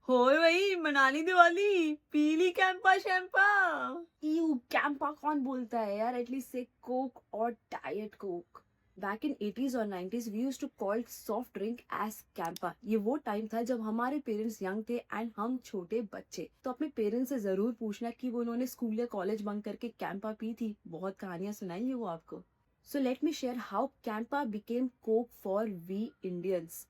होए वही मनाली दिवाली पीली कैंपा शैम्पा। यू कैंपा कौन बोलता है यार, एटलीस्ट से कोक और diet Coke. Back in 80s और 90s we used to call soft drink as Campa. ये वो टाइम था जब हमारे पेरेंट्स यंग थे एंड हम छोटे बच्चे। तो अपने पेरेंट्स से जरूर पूछना कि वो उन्होंने स्कूल या कॉलेज बंक करके कैंपा पी थी। बहुत कहानियां सुनाएंगे वो आपको। So let me share how Campa became Coke for we Indians.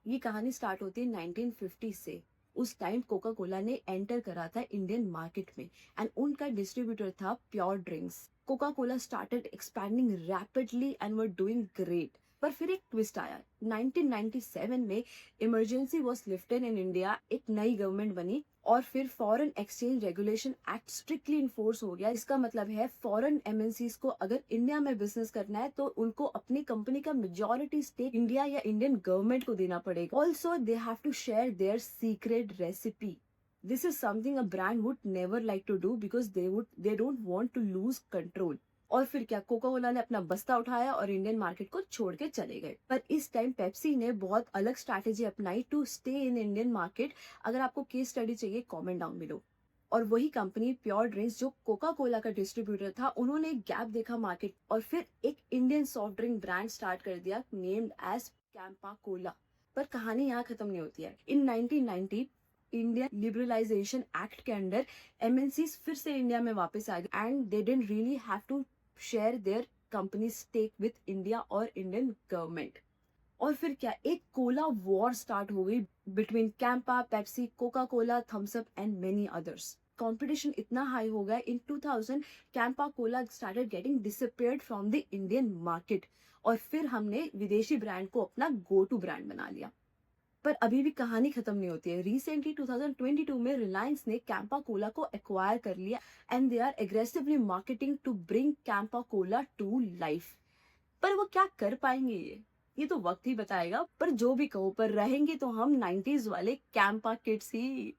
ये कहानी स्टार्ट होती है 1950 से। उस टाइम कोका कोला ने एंटर करा था इंडियन मार्केट में एंड उनका डिस्ट्रीब्यूटर था Pure Drinks. Coca Cola started expanding rapidly and were doing great. पर फिर एक ट्विस्ट आया 1997 में। Emergency was lifted in India, एक नई गवर्नमेंट बनी और फिर foreign exchange regulation act strictly enforce हो गया। इसका मतलब है फॉरेन एमएनसीज को अगर इंडिया में बिजनेस करना है तो उनको अपनी कंपनी का मेजॉरिटी स्टेक इंडिया या इंडियन गवर्नमेंट को देना पड़ेगा। Also they have to share their secret recipe. This is something a brand would never like to do because they don't want to lose control. और फिर क्या, Coca Cola ने अपना बस्ता उठाया और इंडियन मार्केट को छोड़ के चले गए। पर इस टाइम पेप्सी ने बहुत अलग स्ट्रैटेजी अपनाई to stay in Indian market. अगर आपको केस स्टडी चाहिए कमेंट डाउन बिलो। और वही कंपनी प्योर ड्रिंक्स जो कोका कोला का डिस्ट्रीब्यूटर था, उन्होंने एक गैप देखा मार्केट और फिर एक Indian soft drink brand start कर दिया नेम्ड एज कैंपा कोला। पर कहानी यहाँ खत्म नहीं होती है। इन 1990 इंडियन लिबरलाइजेशन एक्ट के अंडर एमएनसी फिर से इंडिया में वापस आ गए and they didn't really have to share their company stake with India और इंडियन गवर्नमेंट। और फिर क्या, एक कोला वॉर स्टार्ट हो गई between Campa, Pepsi, Coca Cola, Thums Up and many others. Competition इतना हाई हो गया in 2000 Campa Cola started getting disappeared from the Indian market. और फिर हमने विदेशी ब्रांड को अपना गो टू ब्रांड बना लिया। पर अभी भी कहानी खत्म नहीं होती है। रिसेंटली 2022 में रिलायंस ने कैंपा कोला को एक्वायर कर लिया and they are aggressively marketing to bring Campa Cola to life. पर वो क्या कर पाएंगे ये तो वक्त ही बताएगा। पर जो भी कहो, पर रहेंगे तो हम 90s वाले कैंपा किड्स ही।